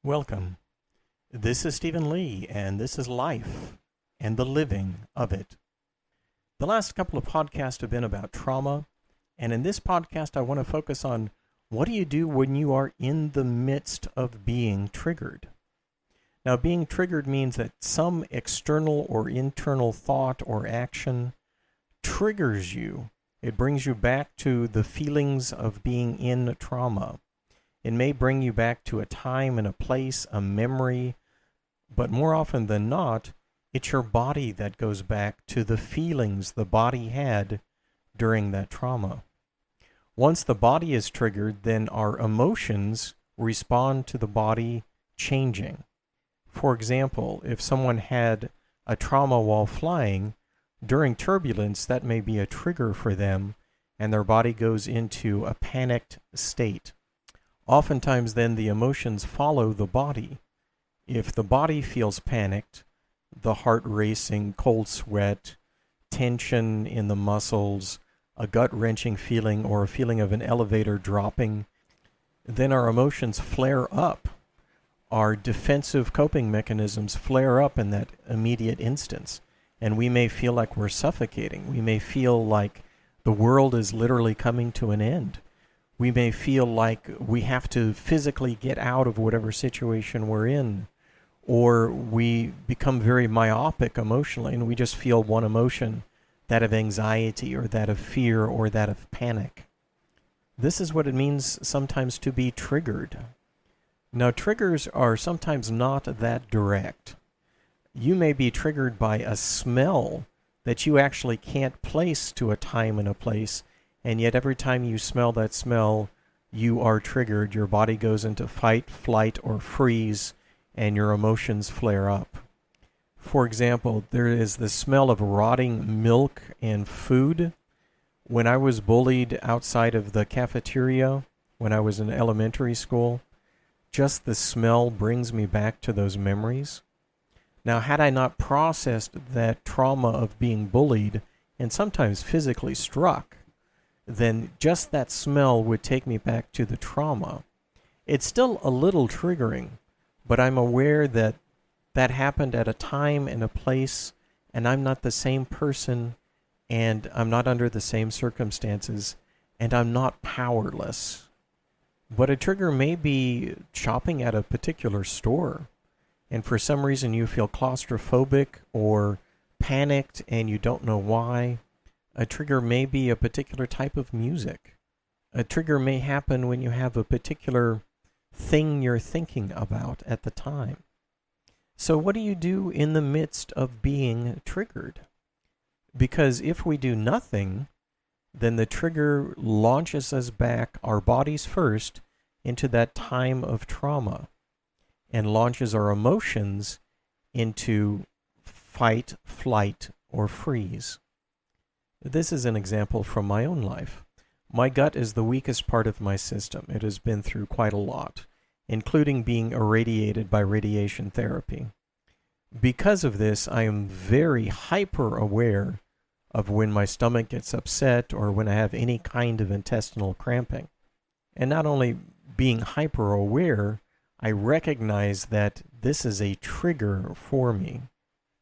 Welcome. This is Stephen Lee, and this is life and the living of it. The last couple of podcasts have been about trauma, and in this podcast, I want to focus on what do you do when you are in the midst of being triggered? Now, being triggered means that some external or internal thought or action triggers you. It brings you back to the feelings of being in trauma. It may bring you back to a time and a place, a memory, but more often than not, it's your body that goes back to the feelings the body had during that trauma. Once the body is triggered, then our emotions respond to the body changing. For example, if someone had a trauma while flying, during turbulence, that may be a trigger for them, and their body goes into a panicked state. Oftentimes, then, the emotions follow the body. If the body feels panicked, the heart racing, cold sweat, tension in the muscles, a gut-wrenching feeling, or a feeling of an elevator dropping, then our emotions flare up. Our defensive coping mechanisms flare up in that immediate instance, and we may feel like we're suffocating. We may feel like the world is literally coming to an end. We may feel like we have to physically get out of whatever situation we're in, or we become very myopic emotionally, and we just feel one emotion, that of anxiety, or that of fear, or that of panic. This is what it means sometimes to be triggered. Now, triggers are sometimes not that direct. You may be triggered by a smell that you actually can't place to a time and a place, and yet every time you smell that smell, you are triggered. Your body goes into fight, flight, or freeze, and your emotions flare up. For example, there is the smell of rotting milk and food. When I was bullied outside of the cafeteria, when I was in elementary school, just the smell brings me back to those memories. Now, had I not processed that trauma of being bullied and sometimes physically struck, then just that smell would take me back to the trauma. It's still a little triggering, but I'm aware that that happened at a time and a place, and I'm not the same person, and I'm not under the same circumstances, and I'm not powerless. But a trigger may be shopping at a particular store, and for some reason you feel claustrophobic or panicked and you don't know why. A trigger may be a particular type of music. A trigger may happen when you have a particular thing you're thinking about at the time. So what do you do in the midst of being triggered? Because if we do nothing, then the trigger launches us back, our bodies first, into that time of trauma and launches our emotions into fight, flight, or freeze. This is an example from my own life. My gut is the weakest part of my system. It has been through quite a lot, including being irradiated by radiation therapy. Because of this, I am very hyper aware of when my stomach gets upset or when I have any kind of intestinal cramping. And not only being hyper aware, I recognize that this is a trigger for me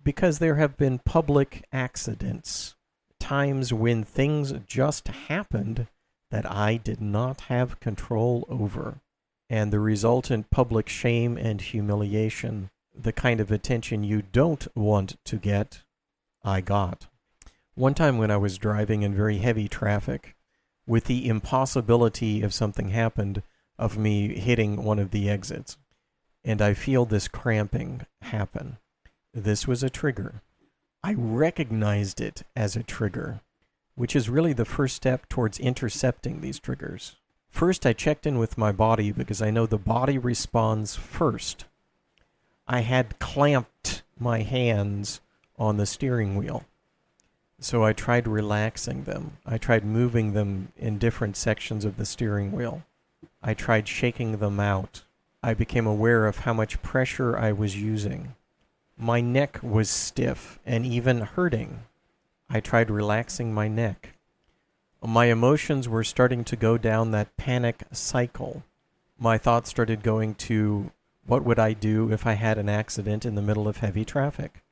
because there have been public accidents, times when things just happened that I did not have control over, and the resultant public shame and humiliation, the kind of attention you don't want to get, I got. One time when I was driving in very heavy traffic, with the impossibility if something happened of me hitting one of the exits, and I feel this cramping happen. This was a trigger. I recognized it as a trigger, which is really the first step towards intercepting these triggers. First, I checked in with my body because I know the body responds first. I had clamped my hands on the steering wheel, so I tried relaxing them. I tried moving them in different sections of the steering wheel. I tried shaking them out. I became aware of how much pressure I was using. My neck was stiff and even hurting. I tried relaxing my neck. My emotions were starting to go down that panic cycle. My thoughts started going to What would I do if I had an accident in the middle of heavy traffic?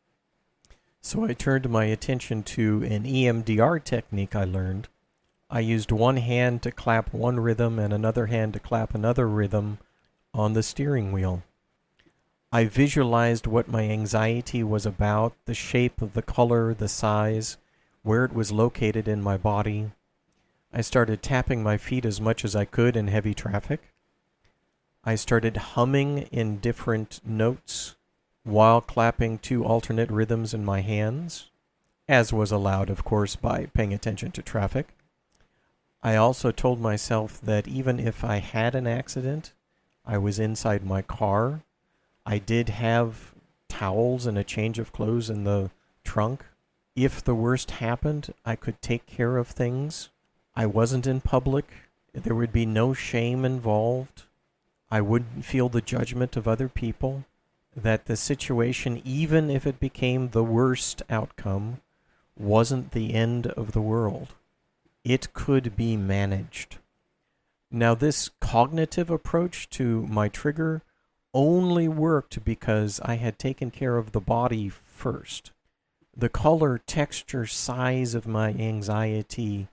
So I turned my attention to an EMDR technique I learned. I used one hand to clap one rhythm and another hand to clap another rhythm on the steering wheel. I visualized what my anxiety was about, the shape of the color, the size, where it was located in my body. I started tapping my feet as much as I could in heavy traffic. I started humming in different notes while clapping 2 alternate rhythms in my hands, as was allowed, of course, by paying attention to traffic. I also told myself that even if I had an accident, I was inside my car. I did have towels and a change of clothes in the trunk. If the worst happened, I could take care of things. I wasn't in public. There would be no shame involved. I wouldn't feel the judgment of other people. That the situation, even if it became the worst outcome, wasn't the end of the world. It could be managed. Now, this cognitive approach to my trigger only worked because I had taken care of the body first. The color, texture, size of my anxiety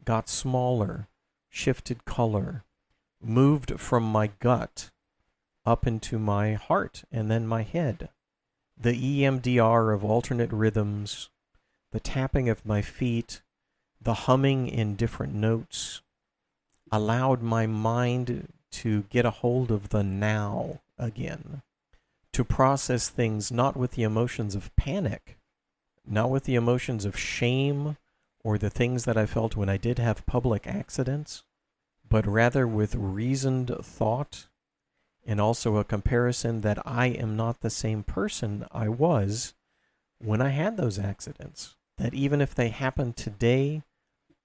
got smaller, shifted color, moved from my gut up into my heart and then my head. The EMDR of alternate rhythms, the tapping of my feet, the humming in different notes allowed my mind to get a hold of the now again, to process things not with the emotions of panic, not with the emotions of shame or the things that I felt when I did have public accidents, but rather with reasoned thought and also a comparison that I am not the same person I was when I had those accidents. That even if they happened today,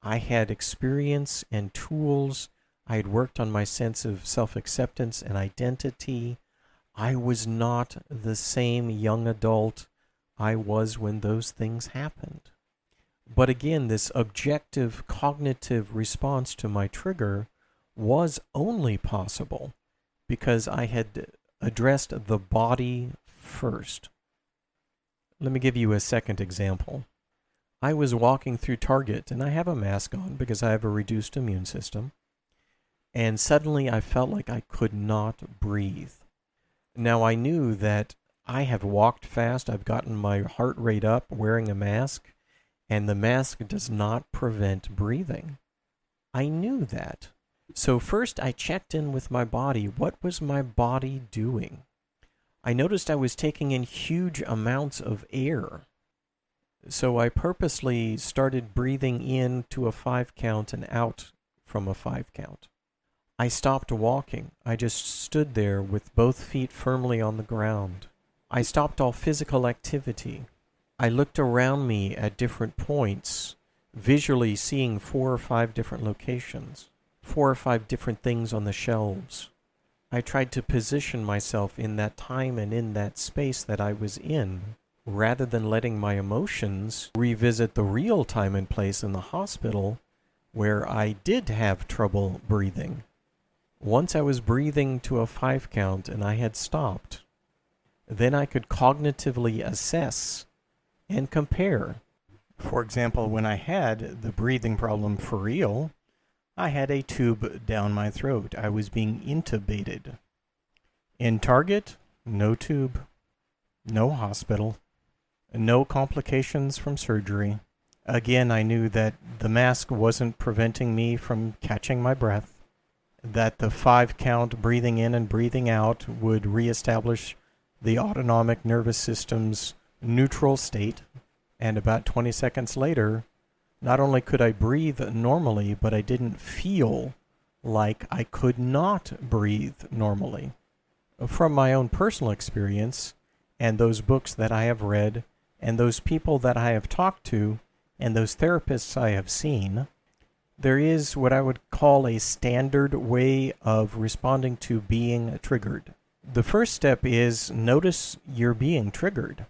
I had experience and tools. I had worked on my sense of self-acceptance and identity. I was not the same young adult I was when those things happened. But again, this objective cognitive response to my trigger was only possible because I had addressed the body first. Let me give you a second example. I was walking through Target, and I have a mask on because I have a reduced immune system, and suddenly I felt like I could not breathe. Now, I knew that I have walked fast, I've gotten my heart rate up wearing a mask, and the mask does not prevent breathing. I knew that. So first I checked in with my body. What was my body doing? I noticed I was taking in huge amounts of air. So I purposely started breathing in to a 5 count and out from a 5 count. I stopped walking. I just stood there with both feet firmly on the ground. I stopped all physical activity. I looked around me at different points, visually seeing 4 or 5 different locations, 4 or 5 different things on the shelves. I tried to position myself in that time and in that space that I was in, rather than letting my emotions revisit the real time and place in the hospital where I did have trouble breathing. Once I was breathing to a 5 count and I had stopped, then I could cognitively assess and compare. For example, when I had the breathing problem for real, I had a tube down my throat. I was being intubated. In Target, no tube, no hospital, no complications from surgery. Again, I knew that the mask wasn't preventing me from catching my breath, that the 5 count breathing in and breathing out would reestablish the autonomic nervous system's neutral state, and about 20 seconds later, not only could I breathe normally, but I didn't feel like I could not breathe normally. From my own personal experience, and those books that I have read, and those people that I have talked to, and those therapists I have seen, there is what I would call a standard way of responding to being triggered. The first step is notice you're being triggered,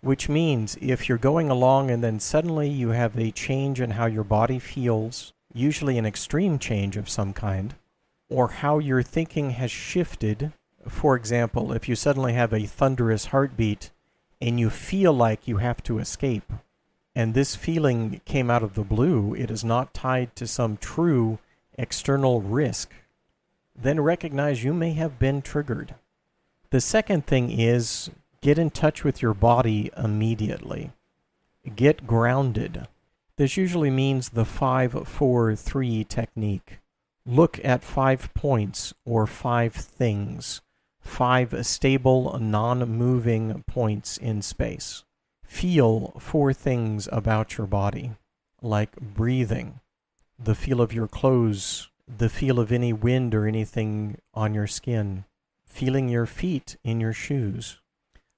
which means if you're going along and then suddenly you have a change in how your body feels, usually an extreme change of some kind, or how your thinking has shifted For example, if you suddenly have a thunderous heartbeat and you feel like you have to escape, and this feeling came out of the blue, it is not tied to some true external risk, then recognize you may have been triggered. The second thing is get in touch with your body immediately. Get grounded. This usually means the 5-4-3 technique. Look at 5 points or 5 things, 5 stable, non-moving points in space. Feel 4 things about your body, like breathing, the feel of your clothes, the feel of any wind or anything on your skin, feeling your feet in your shoes.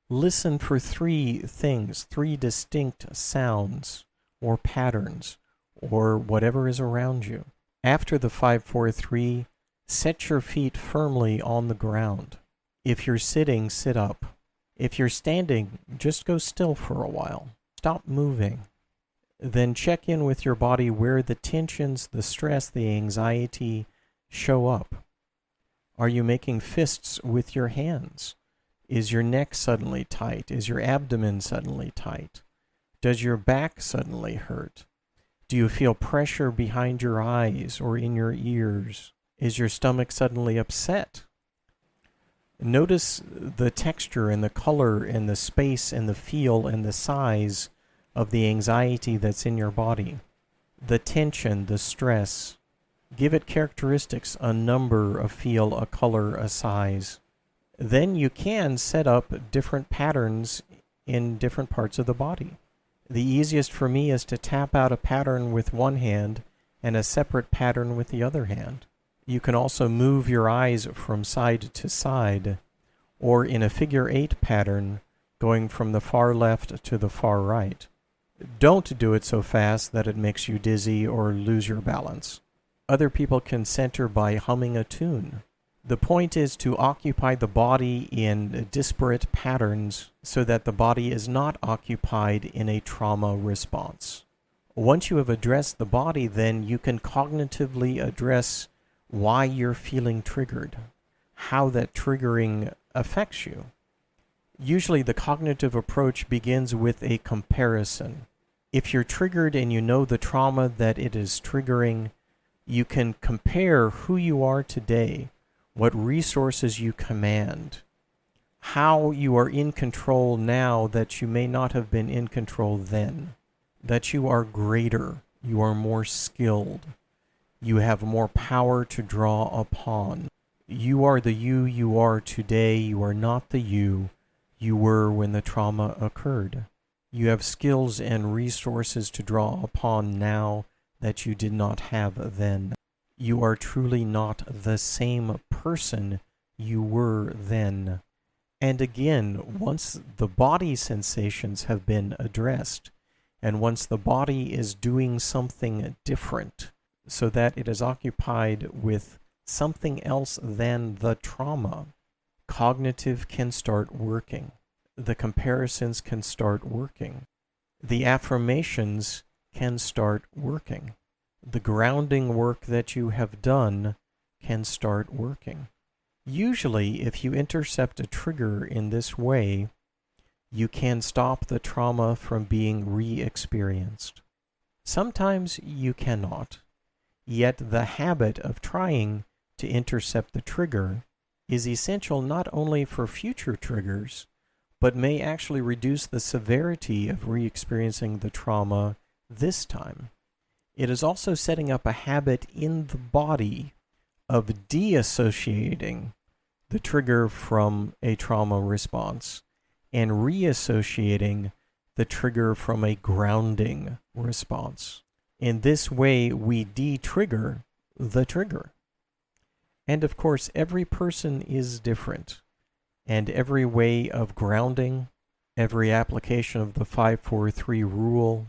Listen for 3 things, 3 distinct sounds or patterns or whatever is around you. After the 5-4-3, set your feet firmly on the ground. If you're sitting, sit up. If you're standing, just go still for a while. Stop moving. Then check in with your body where the tensions, the stress, the anxiety show up. Are you making fists with your hands? Is your neck suddenly tight? Is your abdomen suddenly tight? Does your back suddenly hurt? Do you feel pressure behind your eyes or in your ears? Is your stomach suddenly upset? Notice the texture and the color and the space and the feel and the size of the anxiety that's in your body. The tension, the stress. Give it characteristics, a number, a feel, a color, a size. Then you can set up different patterns in different parts of the body. The easiest for me is to tap out a pattern with one hand and a separate pattern with the other hand. You can also move your eyes from side to side, or in a figure 8 pattern, going from the far left to the far right. Don't do it so fast that it makes you dizzy or lose your balance. Other people can center by humming a tune. The point is to occupy the body in disparate patterns so that the body is not occupied in a trauma response. Once you have addressed the body, then you can cognitively address why you're feeling triggered, how that triggering affects you. Usually the cognitive approach begins with a comparison. If you're triggered and you know the trauma that it is triggering, you can compare who you are today, what resources you command, how you are in control now that you may not have been in control then, that you are greater, you are more skilled, you have more power to draw upon. You are the you are today. You are not the you were when the trauma occurred. You have skills and resources to draw upon now that you did not have then. You are truly not the same person you were then. And again, once the body sensations have been addressed, and once the body is doing something different, so that it is occupied with something else than the trauma, cognitive can start working. The comparisons can start working. The affirmations can start working. The grounding work that you have done can start working. Usually, if you intercept a trigger in this way, you can stop the trauma from being re-experienced. Sometimes you cannot, yet the habit of trying to intercept the trigger is essential not only for future triggers, but may actually reduce the severity of re-experiencing the trauma this time. It is also setting up a habit in the body of de-associating the trigger from a trauma response and reassociating the trigger from a grounding response. In this way, we de-trigger the trigger. And of course, every person is different, and every way of grounding, every application of the 5-4-3 rule,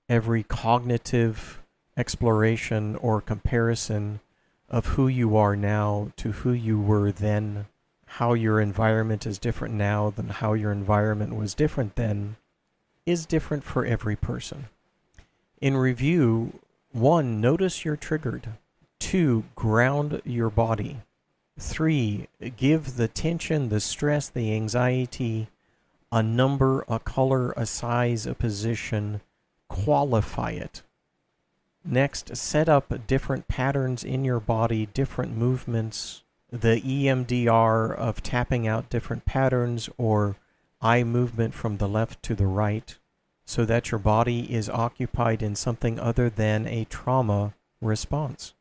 every cognitive exploration or comparison of who you are now to who you were then, how your environment is different now than how your environment was different then, is different for every person. In review, 1, notice you're triggered. 2, ground your body. 3, give the tension, the stress, the anxiety a number, a color, a size, a position, qualify it. Next, set up different patterns in your body, different movements, the EMDR of tapping out different patterns or eye movement from the left to the right, so that your body is occupied in something other than a trauma response.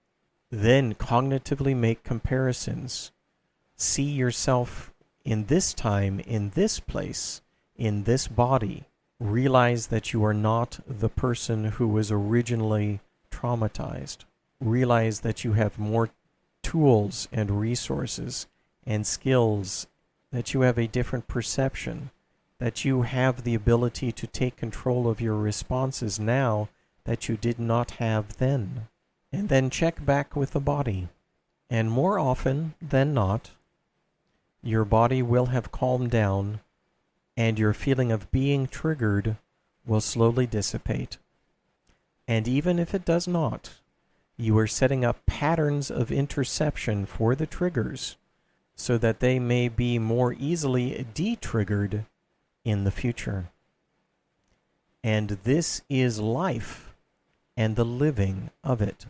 Then cognitively make comparisons. See yourself in this time, in this place, in this body. Realize that you are not the person who was originally traumatized. Realize that you have more tools and resources and skills, that you have a different perception, that you have the ability to take control of your responses now that you did not have then. And then check back with the body. And more often than not, your body will have calmed down and your feeling of being triggered will slowly dissipate. And even if it does not, you are setting up patterns of interception for the triggers so that they may be more easily de-triggered in the future. And this is life and the living of it.